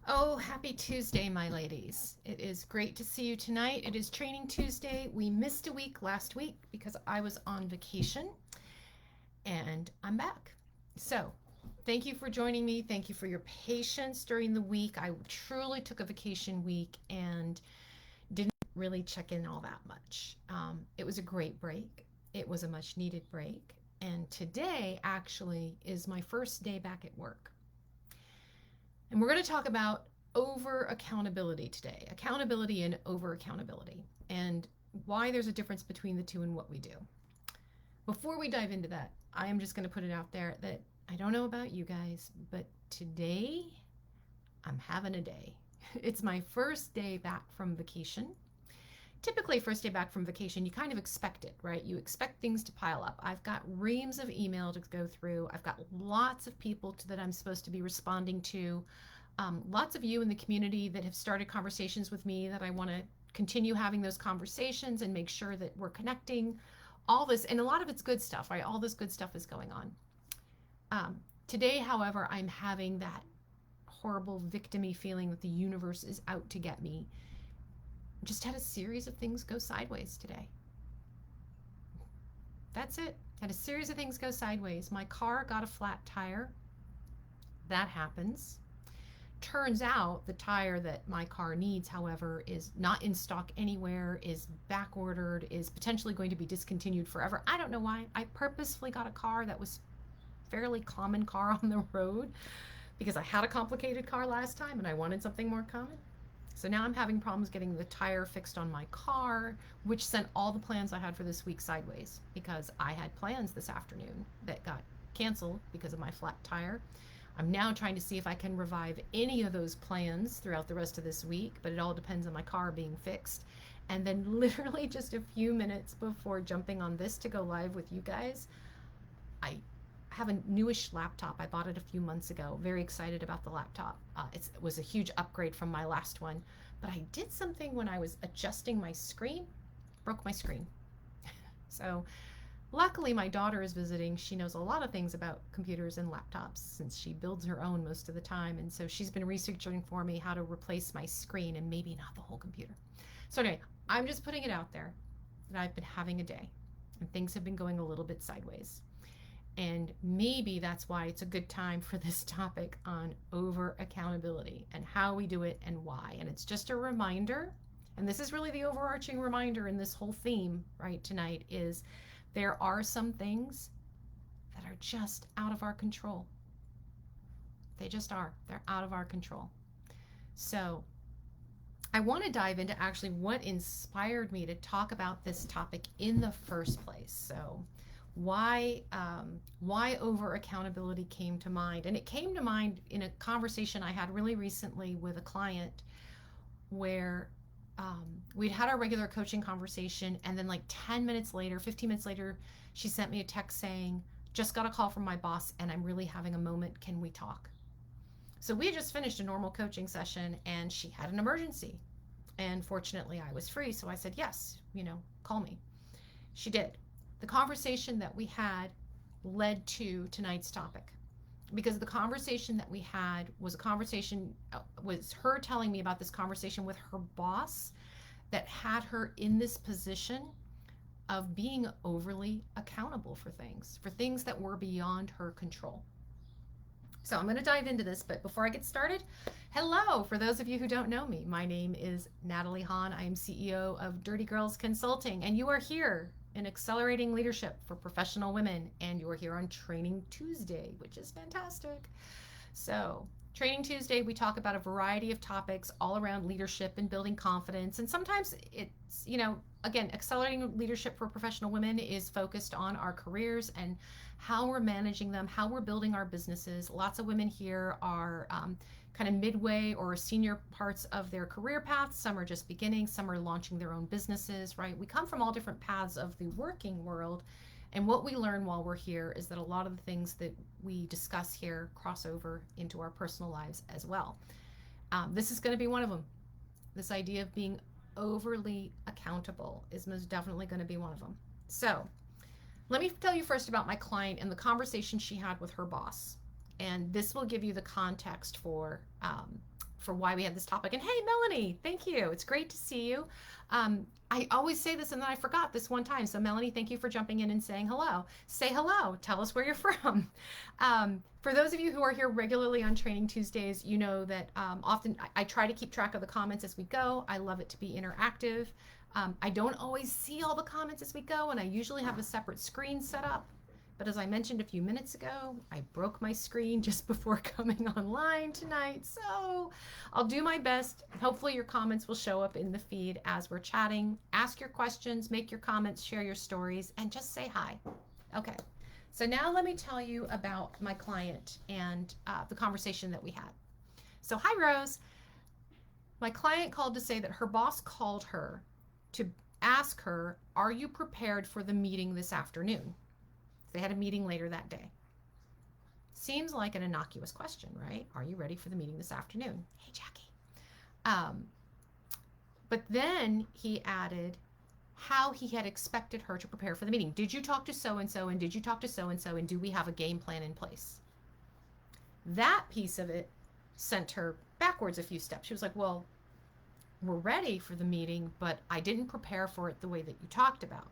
Oh, happy Tuesday, my ladies. It is great to see you tonight. It is Training Tuesday. We missed a week last week because I was on vacation and I'm back. So, thank you for joining me. Thank you for your patience during the week. I truly took a vacation week and didn't really check in all that much. It was a great break, it was a much needed break. And today actually is my first day back at work. And we're going to talk about over accountability today, accountability and over accountability, and why there's a difference between the two and what we do. Before we dive into that, I am just going to put it out there that I don't know about you guys, but today I'm having a day. It's my first day back from vacation. Typically, first day back from vacation, you kind of expect it, right? You expect things to pile up. I've got reams of email to go through. I've got lots of people that I'm supposed to be responding to. Lots of you in the community that have started conversations with me that I want to continue having those conversations and make sure that we're connecting. All this, and a lot of it's good stuff, right? All this good stuff is going on. Today, however, I'm having that horrible victim-y feeling that the universe is out to get me. Just had a series of things go sideways today. That's it. Had a series of things go sideways. My car got a flat tire. That happens. Turns out the tire that my car needs, however, is not in stock anywhere, is back ordered, is potentially going to be discontinued forever. I don't know why. I purposefully got a car that was fairly common car on the road because I had a complicated car last time and I wanted something more common. So now I'm having problems getting the tire fixed on my car, which sent all the plans I had for this week sideways because I had plans this afternoon that got canceled because of my flat tire. I'm now trying to see if I can revive any of those plans throughout the rest of this week, but it all depends on my car being fixed. And then, literally, just a few minutes before jumping on this to go live with you guys, I have a newish laptop. I bought it a few months ago. Very excited about the laptop. It was a huge upgrade from my last one. But I did something when I was adjusting my screen, broke my screen. So luckily, my daughter is visiting. She knows a lot of things about computers and laptops since she builds her own most of the time. And so she's been researching for me how to replace my screen and maybe not the whole computer. So anyway, I'm just putting it out there that I've been having a day and things have been going a little bit sideways. And maybe that's why it's a good time for this topic on over accountability and how we do it and why. And it's just a reminder, and this is really the overarching reminder in this whole theme, right, tonight, is there are some things that are just out of our control. They just are. They're out of our control. So I want to dive into actually what inspired me to talk about this topic in the first place. So why over accountability came to mind, and it came to mind in a conversation I had really recently with a client where we'd had our regular coaching conversation, and then like 10 minutes later, 15 minutes later, she sent me a text saying, just got a call from my boss and I'm really having a moment, can we talk? So we had just finished a normal coaching session and she had an emergency, and fortunately I was free, so I said, yes, call me. She did. The conversation that we had led to tonight's topic, because the conversation that we had was was her telling me about this conversation with her boss that had her in this position of being overly accountable for things that were beyond her control. So I'm going to dive into this, but before I get started, hello. For those of you who don't know me, my name is Natalie Hahn. I am CEO of Dirty Girls Consulting, and you are here in Accelerating Leadership for Professional Women, and you're here on Training Tuesday, which is fantastic. So Training Tuesday, we talk about a variety of topics all around leadership and building confidence. And sometimes it's, again, Accelerating Leadership for Professional Women is focused on our careers and how we're managing them, how we're building our businesses. Lots of women here are kind of midway or senior parts of their career paths. Some are just beginning, some are launching their own businesses, right? We come from all different paths of the working world. And what we learn while we're here is that a lot of the things that we discuss here cross over into our personal lives as well. This is going to be one of them. This idea of being overly accountable is most definitely going to be one of them. So let me tell you first about my client and the conversation she had with her boss. And this will give you the context for for why we had this topic. And hey, Melanie, thank you. It's great to see you. I always say this and then I forgot this one time. So Melanie, thank you for jumping in and saying hello. Say hello. Tell us where you're from. For those of you who are here regularly on Training Tuesdays, you know that often I try to keep track of the comments as we go. I love it to be interactive. I don't always see all the comments as we go, and I usually have a separate screen set up. But as I mentioned a few minutes ago, I broke my screen just before coming online tonight. So I'll do my best. Hopefully your comments will show up in the feed as we're chatting. Ask your questions, make your comments, share your stories, and just say hi. Okay, so now let me tell you about my client and the conversation that we had. So hi, Rose. My client called to say that her boss called her to ask her, are you prepared for the meeting this afternoon? They had a meeting later that day. Seems like an innocuous question, right? Are you ready for the meeting this afternoon? Hey, Jackie. But then he added how he had expected her to prepare for the meeting. Did you talk to so-and-so, and did you talk to so-and-so, and do we have a game plan in place? That piece of it sent her backwards a few steps. She was like, well, we're ready for the meeting, but I didn't prepare for it the way that you talked about.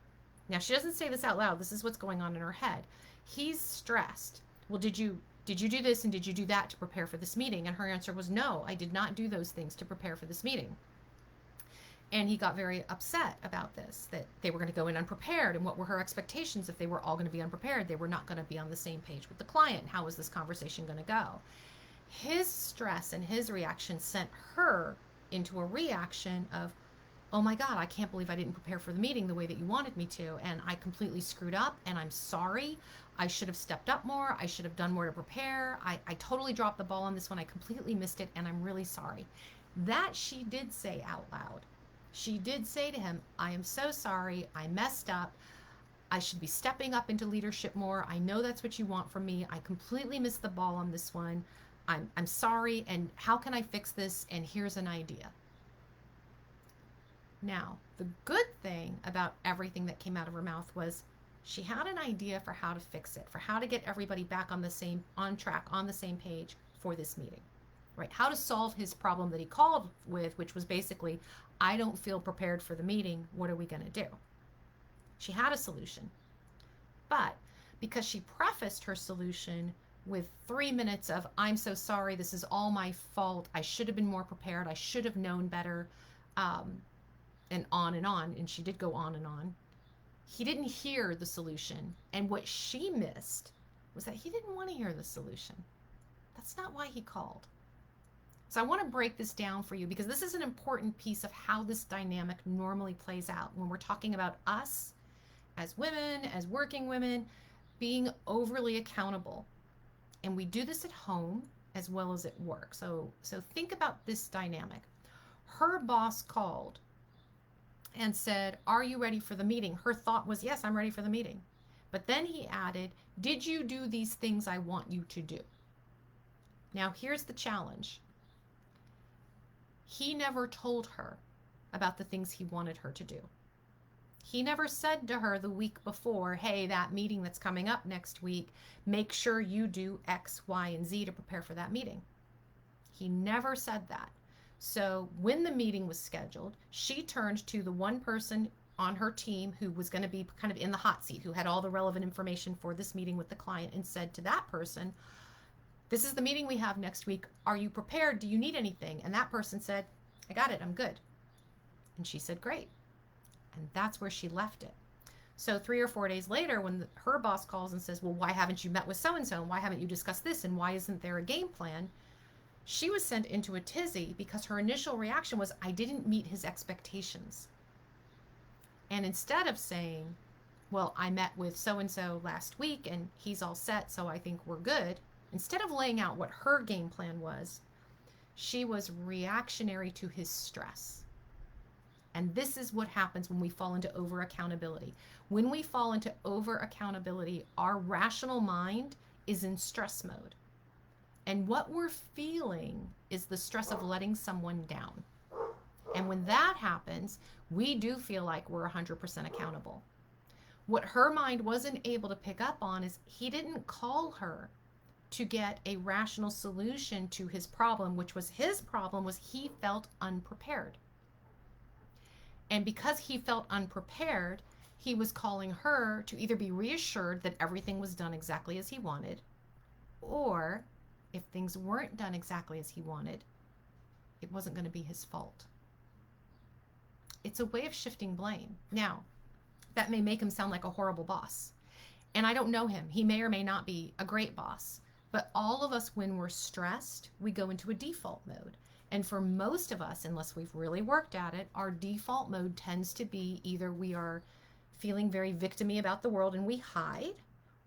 Now, she doesn't say this out loud. This is what's going on in her head. He's stressed. Well, did you do this and did you do that to prepare for this meeting? And her answer was, no, I did not do those things to prepare for this meeting. And he got very upset about this, that they were going to go in unprepared. And what were her expectations if they were all going to be unprepared? They were not going to be on the same page with the client. How was this conversation going to go? His stress and his reaction sent her into a reaction of, oh my God, I can't believe I didn't prepare for the meeting the way that you wanted me to. And I completely screwed up and I'm sorry. I should have stepped up more. I should have done more to prepare. I totally dropped the ball on this one. I completely missed it and I'm really sorry. That she did say out loud. She did say to him, I am so sorry. I messed up. I should be stepping up into leadership more. I know that's what you want from me. I completely missed the ball on this one. I'm sorry. And how can I fix this? And here's an idea. Now, the good thing about everything that came out of her mouth was she had an idea for how to fix it, for how to get everybody back on track, on the same page for this meeting, right? How to solve his problem that he called with, which was basically, I don't feel prepared for the meeting. What are we going to do? She had a solution, but because she prefaced her solution with 3 minutes of, I'm so sorry, this is all my fault. I should have been more prepared. I should have known better. And on, and she did go on and on. He didn't hear the solution. And what she missed was that he didn't want to hear the solution. That's not why he called. So I want to break this down for you because this is an important piece of how this dynamic normally plays out when we're talking about us as women, as working women, being overly accountable. And we do this at home as well as at work. So think about this dynamic. Her boss called and said, are you ready for the meeting? Her thought was, yes, I'm ready for the meeting. But then he added, did you do these things I want you to do? Now, here's the challenge. He never told her about the things he wanted her to do. He never said to her the week before, hey, that meeting that's coming up next week, make sure you do X, Y, and Z to prepare for that meeting. He never said that. So when the meeting was scheduled, she turned to the one person on her team who was going to be kind of in the hot seat, who had all the relevant information for this meeting with the client, and said to that person, this is the meeting we have next week. Are you prepared? Do you need anything? And that person said, I got it. I'm good. And she said, great. And that's where she left it. So 3 or 4 days later, when her boss calls and says, well, why haven't you met with so-and-so? And why haven't you discussed this? And why isn't there a game plan? She was sent into a tizzy because her initial reaction was, I didn't meet his expectations. And instead of saying, well, I met with so-and-so last week and he's all set, so I think we're good. Instead of laying out what her game plan was, she was reactionary to his stress. And this is what happens when we fall into over accountability. When we fall into over accountability, our rational mind is in stress mode. And what we're feeling is the stress of letting someone down. And when that happens, we do feel like we're 100% accountable. What her mind wasn't able to pick up on is he didn't call her to get a rational solution to his problem, which was his problem was he felt unprepared. And because he felt unprepared, he was calling her to either be reassured that everything was done exactly as he wanted, or if things weren't done exactly as he wanted, it wasn't going to be his fault. It's a way of shifting blame. Now, that may make him sound like a horrible boss. And I don't know him. He may or may not be a great boss. But all of us, when we're stressed, we go into a default mode. And for most of us, unless we've really worked at it, our default mode tends to be either we are feeling very victim-y about the world and we hide,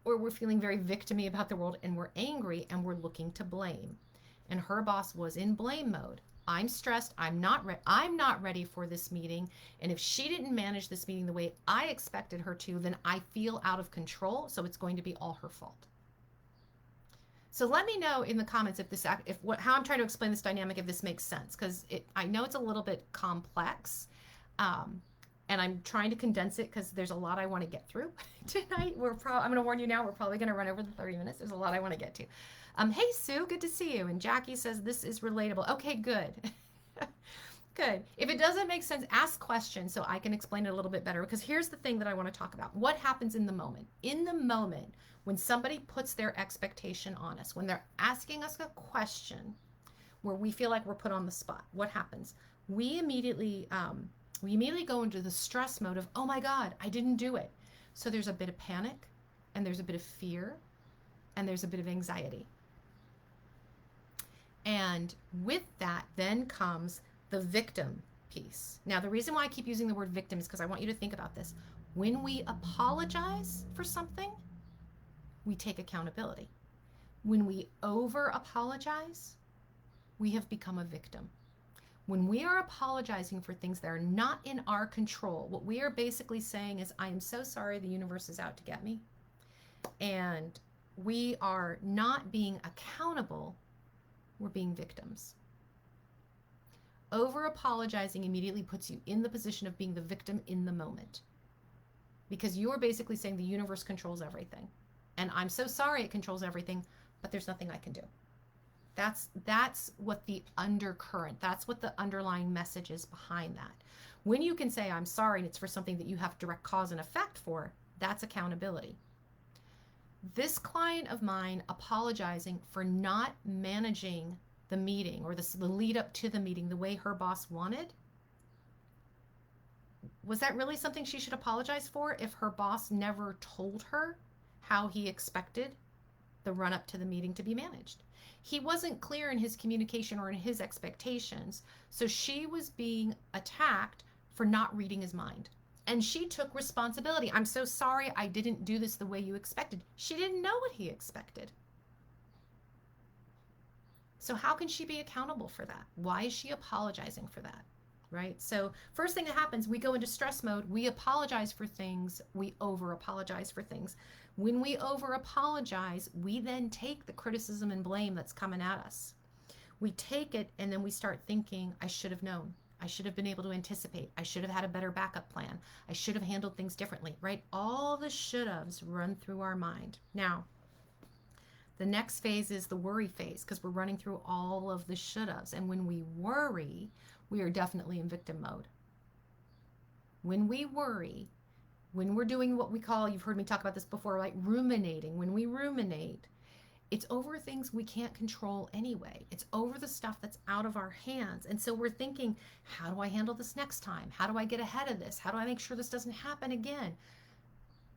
or we're feeling very victim-y about the world and we're angry and we're looking to blame. And her boss was in blame mode. I'm stressed. I'm not ready for this meeting. And if she didn't manage this meeting the way I expected her to, then I feel out of control. So it's going to be all her fault. So let me know in the comments how I'm trying to explain this dynamic, if this makes sense, because I know it's a little bit complex, and I'm trying to condense it because there's a lot I want to get through tonight. I'm going to warn you now, we're probably going to run over the 30 minutes. There's a lot I want to get to. Hey, Sue, good to see you. And Jackie says this is relatable. Okay, good. Good. If it doesn't make sense, ask questions so I can explain it a little bit better, because here's the thing that I want to talk about. What happens in the moment? In the moment, when somebody puts their expectation on us, when they're asking us a question where we feel like we're put on the spot, what happens? We immediately go into the stress mode of, oh my God, I didn't do it. So there's a bit of panic, and there's a bit of fear, and there's a bit of anxiety. And with that then comes the victim piece. Now, the reason why I keep using the word victim is because I want you to think about this. When we apologize for something, we take accountability. When we over-apologize, we have become a victim. When we are apologizing for things that are not in our control, what we are basically saying is, I am so sorry, the universe is out to get me. And we are not being accountable, we're being victims. Over-apologizing immediately puts you in the position of being the victim in the moment, because you are basically saying the universe controls everything. And I'm so sorry it controls everything, but there's nothing I can do. That's what the undercurrent, that's what the underlying message is behind that. When you can say, I'm sorry, and it's for something that you have direct cause and effect for, that's accountability. This client of mine apologizing for not managing the meeting or the lead up to the meeting the way her boss wanted, was that really something she should apologize for if her boss never told her how he expected the run up to the meeting to be managed? He wasn't clear in his communication or in his expectations, so she was being attacked for not reading his mind. And she took responsibility. I'm so sorry I didn't do this the way you expected. She didn't know what he expected. So how can she be accountable for that? Why is she apologizing for that? Right? So first thing that happens, we go into stress mode. We apologize for things. We over-apologize for things. When we over-apologize, we then take the criticism and blame that's coming at us. We take it and then we start thinking, I should have known. I should have been able to anticipate. I should have had a better backup plan. I should have handled things differently, right? All the should haves run through our mind. Now, the next phase is the worry phase, because we're running through all of the should haves. And when we worry, we are definitely in victim mode. When we worry, when we're doing what we call, you've heard me talk about this before, like ruminating. When we ruminate, it's over things we can't control anyway. It's over the stuff that's out of our hands. And so we're thinking, how do I handle this next time? How do I get ahead of this? How do I make sure this doesn't happen again?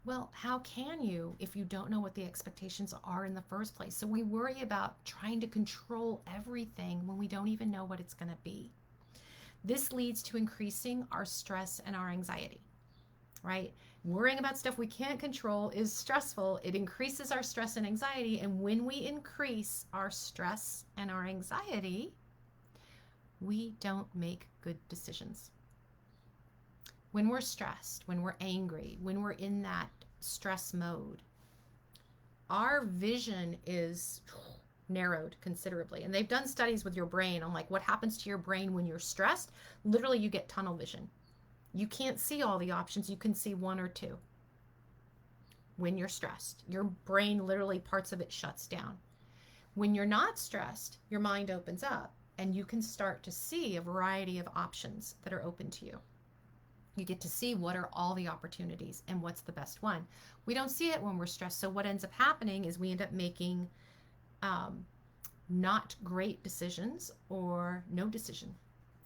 Well, how can you if you don't know what the expectations are in the first place? So we worry about trying to control everything when we don't even know what it's going to be. This leads to increasing our stress and our anxiety, right? Worrying about stuff we can't control is stressful. It increases our stress and anxiety. And when we increase our stress and our anxiety, we don't make good decisions. When we're stressed, when we're angry, when we're in that stress mode, our vision is narrowed considerably. And they've done studies with your brain on like what happens to your brain when you're stressed. Literally, you get tunnel vision. You can't see all the options. You can see one or two. When you're stressed, your brain, literally parts of it shuts down. When you're not stressed, your mind opens up and you can start to see a variety of options that are open to you. You get to see what are all the opportunities and what's the best one. We don't see it when we're stressed. So what ends up happening is we end up making not great decisions or no decision.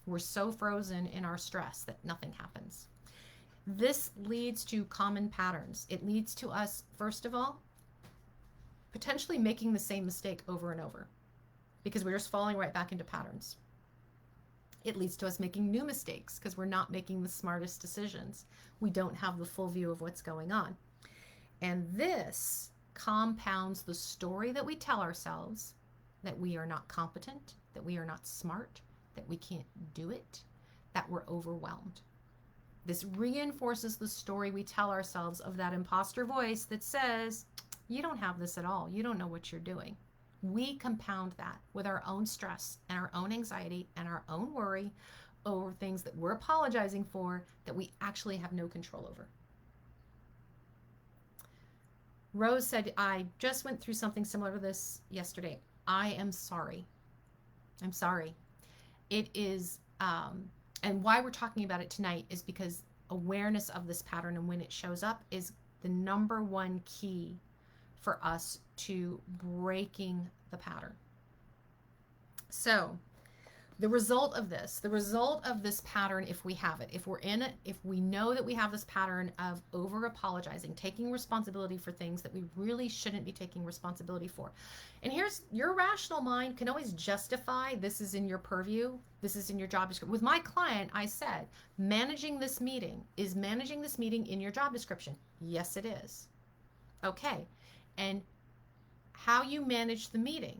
We're so frozen in our stress that nothing happens. This leads to common patterns. It leads to us, first of all, potentially making the same mistake over and over because we're just falling right back into patterns. It leads to us making new mistakes because we're not making the smartest decisions. We don't have the full view of what's going on. And this compounds the story that we tell ourselves that we are not competent, that we are not smart, that we can't do it, that we're overwhelmed. This reinforces the story we tell ourselves of that imposter voice that says, you don't have this at all. You don't know what you're doing. We compound that with our own stress and our own anxiety and our own worry over things that we're apologizing for that we actually have no control over. Rose said, I just went through something similar to this yesterday. I am sorry. I'm sorry. It is, and why we're talking about it tonight is because awareness of this pattern and when it shows up is the number one key for us to breaking the pattern. So the result of this pattern, if we have it, if we're in it, if we know that we have this pattern of over apologizing, taking responsibility for things that we really shouldn't be taking responsibility for. And here's your rational mind can always justify this is in your purview. This is in your job description. With my client, I said, managing this meeting in your job description? Yes, it is. Okay. And how you managed the meeting,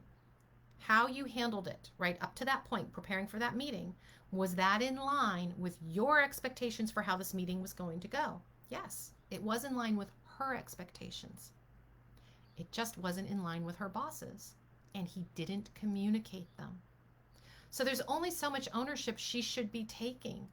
how you handled it right up to that point, preparing for that meeting, was that in line with your expectations for how this meeting was going to go? Yes, it was in line with her expectations. It just wasn't in line with her bosses, and he didn't communicate them. So there's only so much ownership she should be taking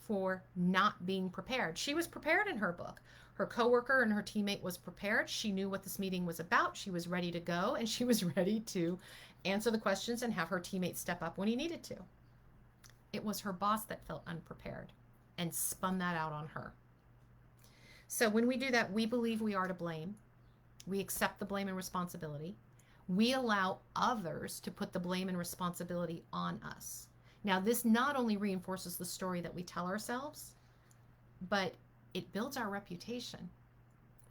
for not being prepared. She was prepared in her book. Her coworker and her teammate was prepared. She knew what this meeting was about. She was ready to go, and she was ready to answer the questions and have her teammate step up when he needed to. It was her boss that felt unprepared and spun that out on her. So when we do that, we believe we are to blame. We accept the blame and responsibility. We allow others to put the blame and responsibility on us. Now, this not only reinforces the story that we tell ourselves, but it builds our reputation.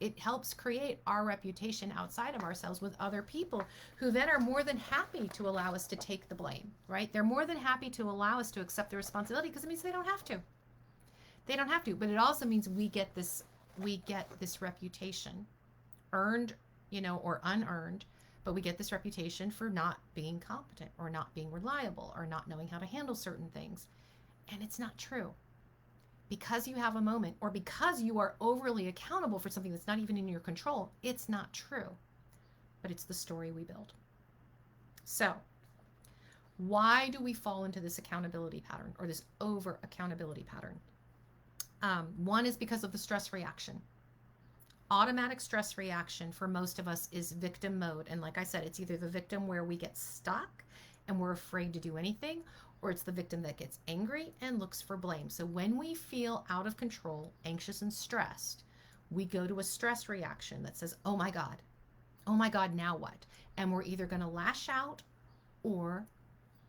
It helps create our reputation outside of ourselves with other people who then are more than happy to allow us to take the blame, right? They're more than happy to allow us to accept the responsibility because it means they don't have to. They don't have to, but it also means we get this reputation, earned, or unearned, but we get this reputation for not being competent or not being reliable or not knowing how to handle certain things. And it's not true. Because you have a moment or because you are overly accountable for something that's not even in your control, it's not true. But it's the story we build. So, why do we fall into this accountability pattern or this over accountability pattern? One is because of the stress reaction. Automatic stress reaction for most of us is victim mode. And like I said, it's either the victim where we get stuck and we're afraid to do anything, or it's the victim that gets angry and looks for blame. So when we feel out of control, anxious and stressed, we go to a stress reaction that says, oh my God, now what? And we're either going to lash out or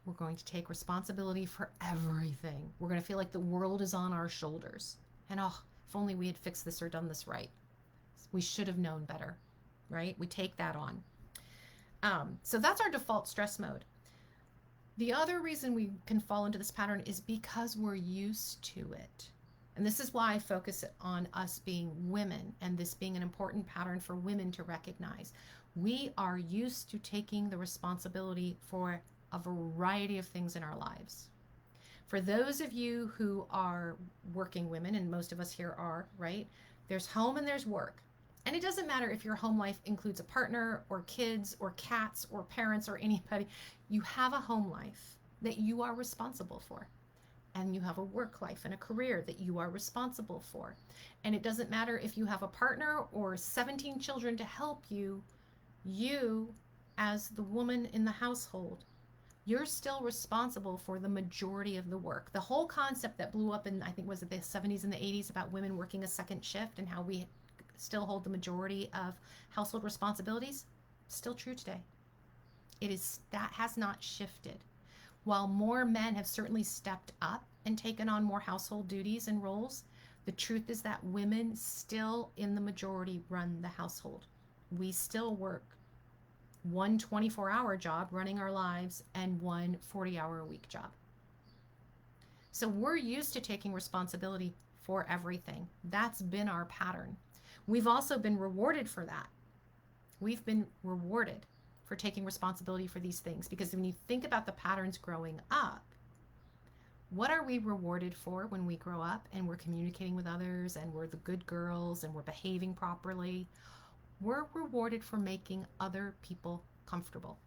we're going to take responsibility for everything. We're going to feel like the world is on our shoulders. And if only we had fixed this or done this right. We should have known better, right? We take that on. So that's our default stress mode. The other reason we can fall into this pattern is because we're used to it. And this is why I focus on us being women and this being an important pattern for women to recognize. We are used to taking the responsibility for a variety of things in our lives. For those of you who are working women, and most of us here are, right? There's home and there's work. And it doesn't matter if your home life includes a partner or kids or cats or parents or anybody. You have a home life that you are responsible for. And you have a work life and a career that you are responsible for. And it doesn't matter if you have a partner or 17 children to help you. You as the woman in the household, you're still responsible for the majority of the work. The whole concept that blew up in, I think, was it the 70s and the 80s about women working a second shift and how we still hold the majority of household responsibilities, still true today. That has not shifted. While more men have certainly stepped up and taken on more household duties and roles, the truth is that women still in the majority run the household. We still work one 24-hour job running our lives and one 40-hour-a-week job. So we're used to taking responsibility for everything. That's been our pattern. We've also been rewarded for that. We've been rewarded for taking responsibility for these things, because when you think about the patterns growing up, what are we rewarded for when we grow up and we're communicating with others and we're the good girls and we're behaving properly? We're rewarded for making other people comfortable.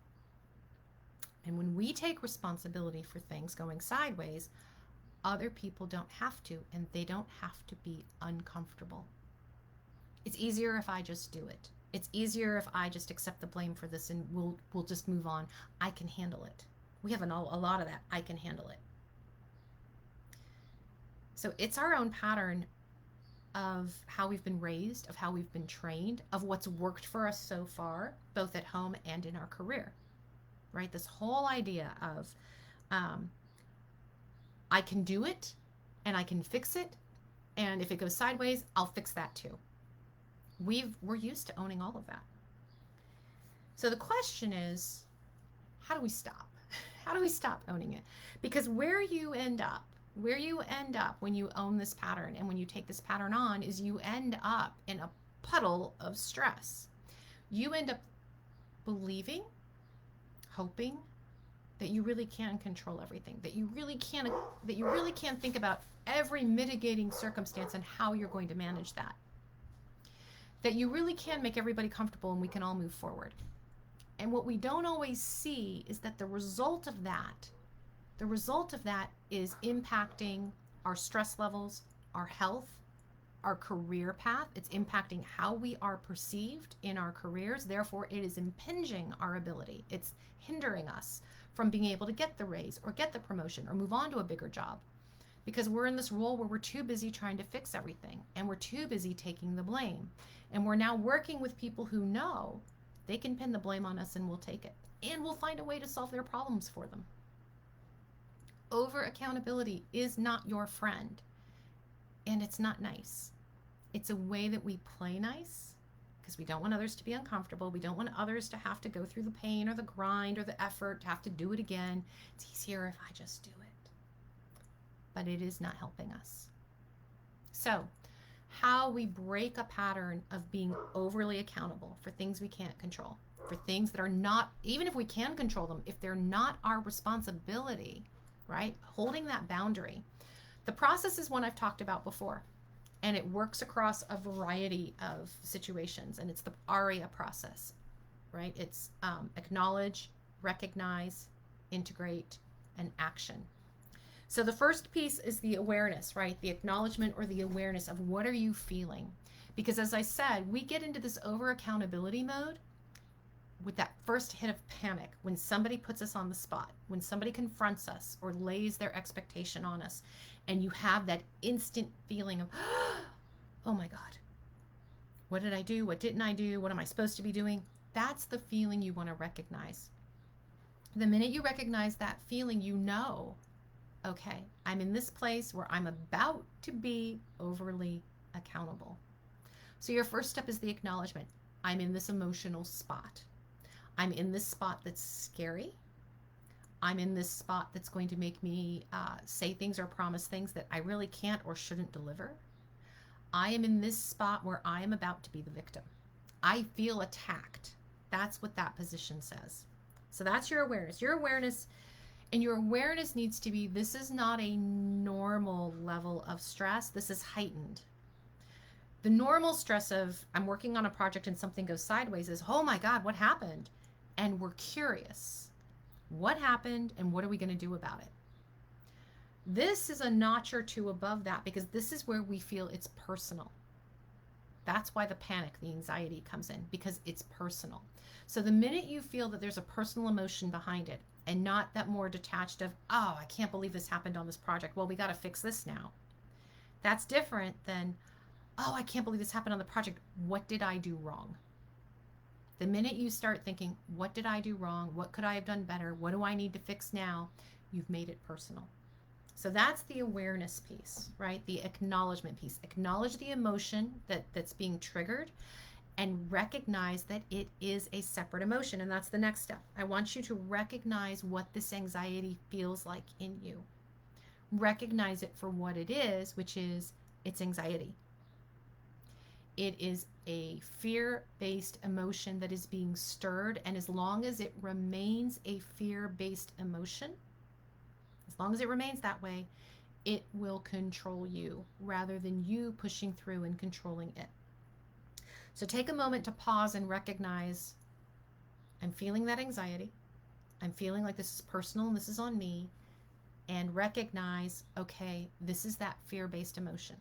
And when we take responsibility for things going sideways, other people don't have to, and they don't have to be uncomfortable. It's easier if I just do it. It's easier if I just accept the blame for this and we'll just move on. I can handle it. We have a lot of that. I can handle it. So it's our own pattern of how we've been raised, of how we've been trained, of what's worked for us so far, both at home and in our career, right? This whole idea of I can do it and I can fix it. And if it goes sideways, I'll fix that too. We're used to owning all of that. So the question is, how do we stop? How do we stop owning it? Because where you end up when you own this pattern and when you take this pattern on is you end up in a puddle of stress. You end up believing, hoping that you really can control everything, that you really can think about every mitigating circumstance and how you're going to manage that. That you really can make everybody comfortable and we can all move forward. And what we don't always see is that the result of that is impacting our stress levels, our health, our career path. It's impacting how we are perceived in our careers. Therefore, it is impinging our ability. It's hindering us from being able to get the raise or get the promotion or move on to a bigger job, because we're in this role where we're too busy trying to fix everything and we're too busy taking the blame. And we're now working with people who know they can pin the blame on us and we'll take it. And we'll find a way to solve their problems for them. Over accountability is not your friend. And it's not nice. It's a way that we play nice because we don't want others to be uncomfortable. We don't want others to have to go through the pain or the grind or the effort to have to do it again. It's easier if I just do it. But it is not helping us. So, how we break a pattern of being overly accountable for things we can't control, for things that are not, even if we can control them, if they're not our responsibility, right? Holding that boundary. The process is one I've talked about before, and it works across a variety of situations, and it's the ARIA process, right? It's acknowledge, recognize, integrate, and action. So the first piece is the awareness, right? The acknowledgement or the awareness of what are you feeling? Because as I said, we get into this over accountability mode with that first hit of panic when somebody puts us on the spot, when somebody confronts us or lays their expectation on us, and you have that instant feeling of, oh my God, what did I do? What didn't I do? What am I supposed to be doing? That's the feeling you want to recognize. The minute you recognize that feeling, you know, okay, I'm in this place where I'm about to be overly accountable. So your first step is the acknowledgement. I'm in this emotional spot. I'm in this spot that's scary. I'm in this spot that's going to make me say things or promise things that I really can't or shouldn't deliver. I am in this spot where I am about to be the victim. I feel attacked. That's what that position says. So that's your awareness. Your awareness needs to be, this is not a normal level of stress. This is heightened. The normal stress of I'm working on a project and something goes sideways is, oh my God, what happened? And we're curious. What happened and what are we going to do about it? This is a notch or two above that because this is where we feel it's personal. That's why the panic, the anxiety comes in, because it's personal. So the minute you feel that there's a personal emotion behind it, and not that more detached of, oh, I can't believe this happened on this project, well, we got to fix this now. That's different than, oh, I can't believe this happened on the project. What did I do wrong? The minute you start thinking, what did I do wrong? What could I have done better? What do I need to fix now? You've made it personal. So that's the awareness piece, right? The acknowledgement piece. Acknowledge the emotion that's being triggered and recognize that it is a separate emotion. And that's the next step. I want you to recognize what this anxiety feels like in you. Recognize it for what it is, which is it's anxiety. It is a fear-based emotion that is being stirred. And as long as it remains a fear-based emotion, as long as it remains that way, it will control you rather than you pushing through and controlling it. So take a moment to pause and recognize, I'm feeling that anxiety. I'm feeling like this is personal and this is on me. And recognize, okay, this is that fear-based emotion.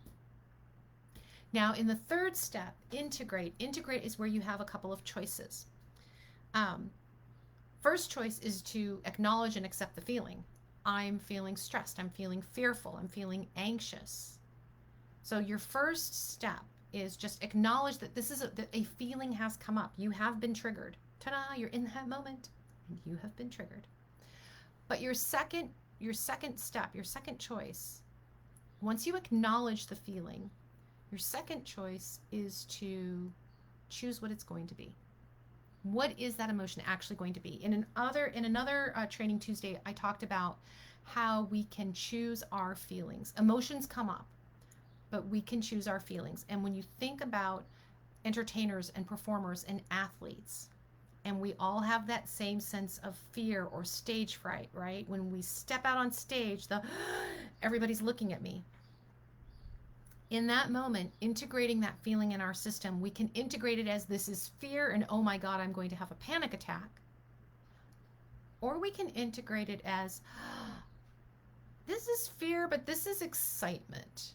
Now, in the third step, integrate. Integrate is where you have a couple of choices. First choice is to acknowledge and accept the feeling. I'm feeling stressed. I'm feeling fearful. I'm feeling anxious. So your first step is just acknowledge that this is a feeling has come up. You have been triggered. Ta-da, you're in that moment and you have been triggered. But your second step, your second choice, once you acknowledge the feeling, your second choice is to choose what it's going to be. What is that emotion actually going to be? In another Training Tuesday, I talked about how we can choose our feelings. Emotions come up, but we can choose our feelings. And when you think about entertainers and performers and athletes, and we all have that same sense of fear or stage fright, right? When we step out on stage, everybody's looking at me. In that moment, integrating that feeling in our system, we can integrate it as this is fear and, oh my God, I'm going to have a panic attack. Or we can integrate it as, this is fear, but this is excitement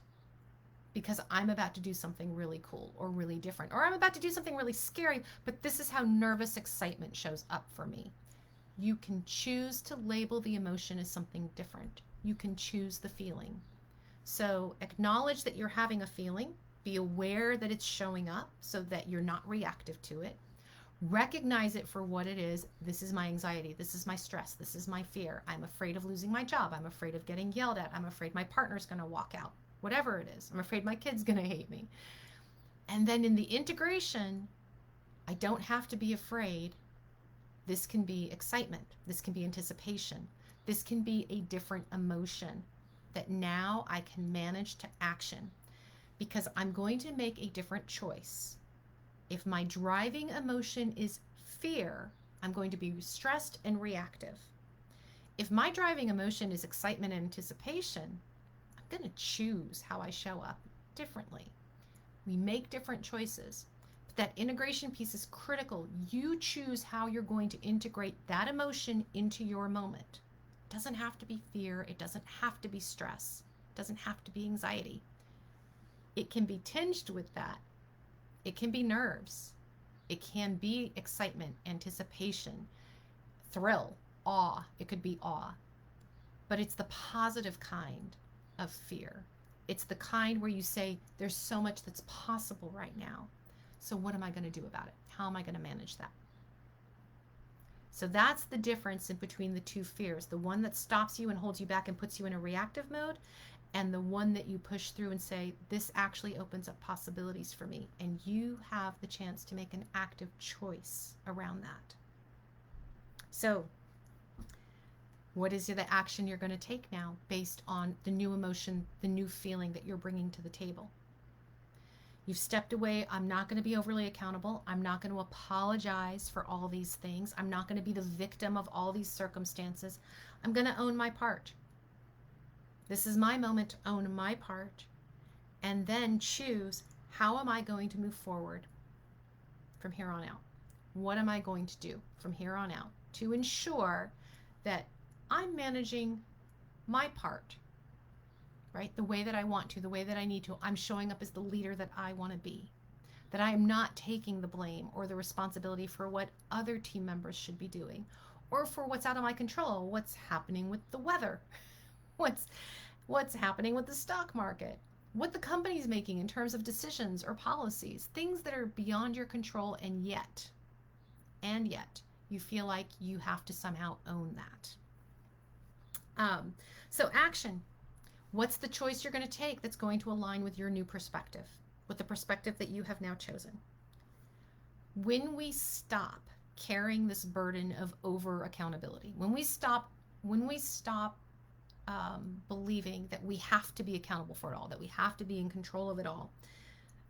because I'm about to do something really cool or really different. Or I'm about to do something really scary, but this is how nervous excitement shows up for me. You can choose to label the emotion as something different. You can choose the feeling. So acknowledge that you're having a feeling, be aware that it's showing up so that you're not reactive to it. Recognize it for what it is. This is my anxiety. This is my stress. This is my fear. I'm afraid of losing my job. I'm afraid of getting yelled at. I'm afraid my partner's going to walk out. Whatever it is. I'm afraid my kid's going to hate me. And then in the integration, I don't have to be afraid. This can be excitement. This can be anticipation. This can be a different emotion that now I can manage to action because I'm going to make a different choice. If my driving emotion is fear, I'm going to be stressed and reactive. If my driving emotion is excitement and anticipation, I'm going to choose how I show up differently. We make different choices. But that integration piece is critical. You choose how you're going to integrate that emotion into your moment. It doesn't have to be fear. It doesn't have to be stress. It doesn't have to be anxiety. It can be tinged with that. It can be nerves. It can be excitement, anticipation, thrill, awe. It could be awe. But it's the positive kind of fear. It's the kind where you say, there's so much that's possible right now. So what am I going to do about it? How am I going to manage that? So that's the difference in between the two fears. The one that stops you and holds you back and puts you in a reactive mode, and the one that you push through and say, this actually opens up possibilities for me. And you have the chance to make an active choice around that. So what is the action you're going to take now based on the new emotion, the new feeling that you're bringing to the table? You've stepped away. I'm not going to be overly accountable. I'm not going to apologize for all these things. I'm not going to be the victim of all these circumstances. I'm going to own my part. This is my moment to own my part and then choose, how am I going to move forward from here on out? What am I going to do from here on out to ensure that I'm managing my part, right? The way that I want to, the way that I need to. I'm showing up as the leader that I want to be, that I am not taking the blame or the responsibility for what other team members should be doing, or for what's out of my control, what's happening with the weather, what's happening with the stock market, what the company's making in terms of decisions or policies, things that are beyond your control, and yet you feel like you have to somehow own that. So action. What's the choice you're going to take that's going to align with your new perspective, with the perspective that you have now chosen? When we stop carrying this burden of over accountability, when we stop believing that we have to be accountable for it all, that we have to be in control of it all,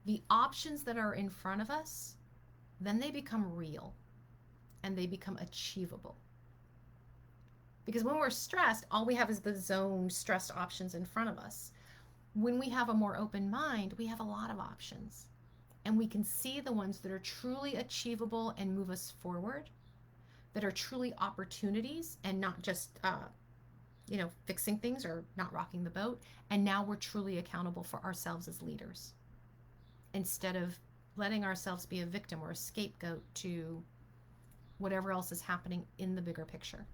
the options that are in front of us, then they become real and they become achievable. Because when we're stressed, all we have is the zone stressed options in front of us. When we have a more open mind, we have a lot of options. And we can see the ones that are truly achievable and move us forward, that are truly opportunities and not just, fixing things or not rocking the boat. And now we're truly accountable for ourselves as leaders, instead of letting ourselves be a victim or a scapegoat to whatever else is happening in the bigger picture.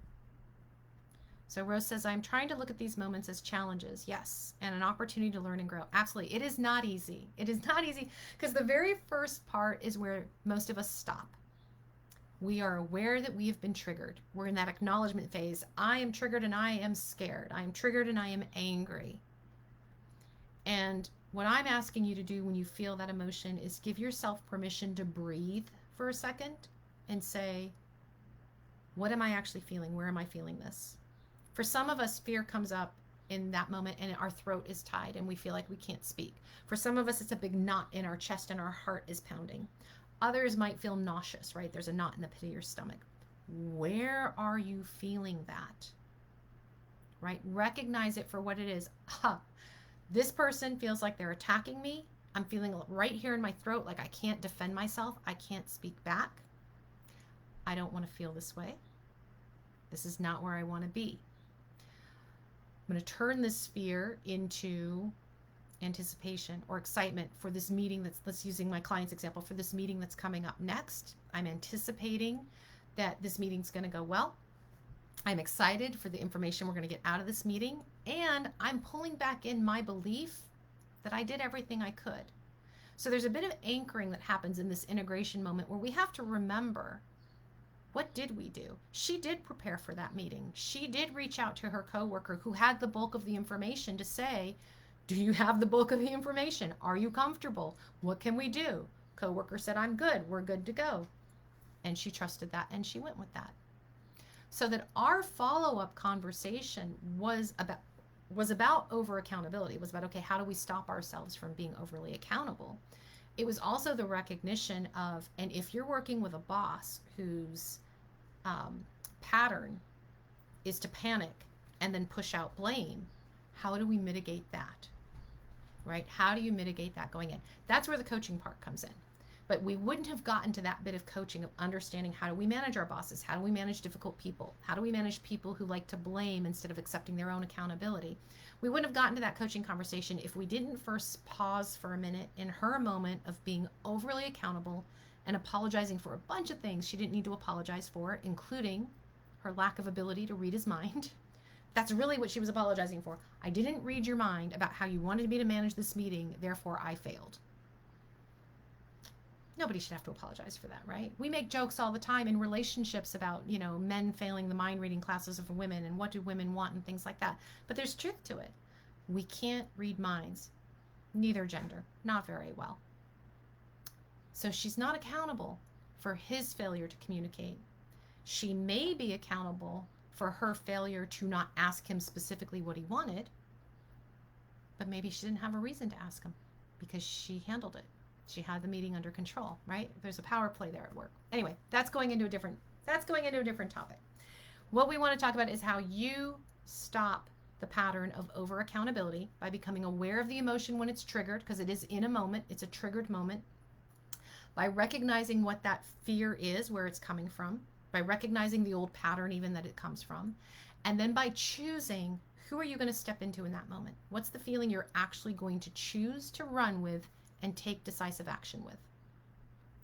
So Rose says, I'm trying to look at these moments as challenges. Yes. And an opportunity to learn and grow. Absolutely. It is not easy. It is not easy, because the very first part is where most of us stop. We are aware that we have been triggered. We're in that acknowledgement phase. I am triggered and I am scared. I am triggered and I am angry. And what I'm asking you to do when you feel that emotion is give yourself permission to breathe for a second and say, what am I actually feeling? Where am I feeling this? For some of us, fear comes up in that moment and our throat is tied and we feel like we can't speak. For some of us, it's a big knot in our chest and our heart is pounding. Others might feel nauseous, right? There's a knot in the pit of your stomach. Where are you feeling that? Right? Recognize it for what it is. This person feels like they're attacking me. I'm feeling right here in my throat like I can't defend myself. I can't speak back. I don't want to feel this way. This is not where I want to be. I'm going to turn this fear into anticipation or excitement for this meeting let's using my client's example, for this meeting that's coming up next. I'm anticipating that this meeting's going to go well. I'm excited for the information we're going to get out of this meeting, and I'm pulling back in my belief that I did everything I could. So there's a bit of anchoring that happens in this integration moment where we have to remember, what did we do? She did prepare for that meeting. She did reach out to her coworker who had the bulk of the information to say, do you have the bulk of the information? Are you comfortable? What can we do? Coworker said, I'm good. We're good to go. And she trusted that and she went with that. So that our follow-up conversation was about over accountability. It was about, okay, how do we stop ourselves from being overly accountable? It was also the recognition of, and if you're working with a boss whose pattern is to panic and then push out blame, how do we mitigate that, right? How do you mitigate that going in? That's where the coaching part comes in. But we wouldn't have gotten to that bit of coaching of understanding, how do we manage our bosses? How do we manage difficult people? How do we manage people who like to blame instead of accepting their own accountability? We wouldn't have gotten to that coaching conversation if we didn't first pause for a minute in her moment of being overly accountable and apologizing for a bunch of things she didn't need to apologize for, including her lack of ability to read his mind. That's really what she was apologizing for. I didn't read your mind about how you wanted me to manage this meeting, therefore I failed. Nobody should have to apologize for that, right? We make jokes all the time in relationships about, men failing the mind reading classes of women and what do women want and things like that. But there's truth to it. We can't read minds, neither gender, not very well. So she's not accountable for his failure to communicate. She may be accountable for her failure to not ask him specifically what he wanted, but maybe she didn't have a reason to ask him because she handled it. She had the meeting under control, right? There's a power play there at work. Anyway, that's going into a different topic. What we want to talk about is how you stop the pattern of over accountability by becoming aware of the emotion when it's triggered, because it is in a moment, it's a triggered moment, by recognizing what that fear is, where it's coming from, by recognizing the old pattern even that it comes from, and then by choosing who are you going to step into in that moment. What's the feeling you're actually going to choose to run with and take decisive action with?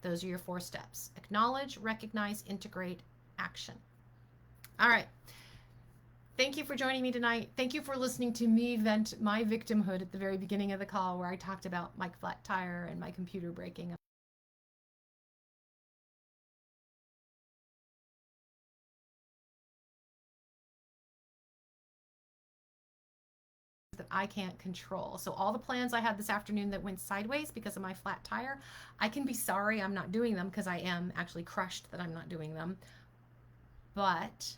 Those are your 4 steps. Acknowledge, recognize, integrate, action. All right. Thank you for joining me tonight. Thank you for listening to me vent my victimhood at the very beginning of the call, where I talked about my flat tire and my computer breaking. That I can't control. So all the plans I had this afternoon that went sideways because of my flat tire, I can be sorry I'm not doing them, because I am actually crushed that I'm not doing them. But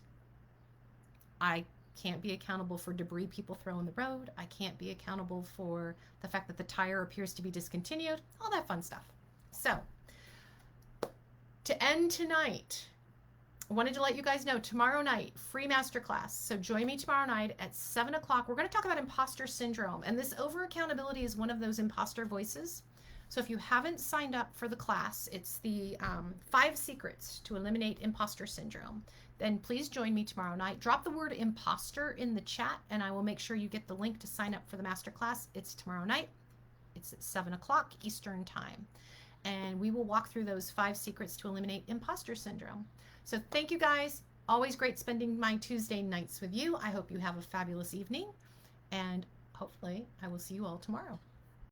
I can't be accountable for debris people throw in the road. I can't be accountable for the fact that the tire appears to be discontinued, all that fun stuff. So to end tonight, I wanted to let you guys know, tomorrow night, free masterclass. So join me tomorrow night at 7 o'clock. We're going to talk about imposter syndrome. And this over accountability is one of those imposter voices. So if you haven't signed up for the class, it's the 5 secrets to eliminate imposter syndrome. Then please join me tomorrow night. Drop the word imposter in the chat, and I will make sure you get the link to sign up for the masterclass. It's tomorrow night. It's at 7 o'clock Eastern time. And we will walk through those 5 secrets to eliminate imposter syndrome. So thank you guys. Always great spending my Tuesday nights with you. I hope you have a fabulous evening, and hopefully I will see you all tomorrow.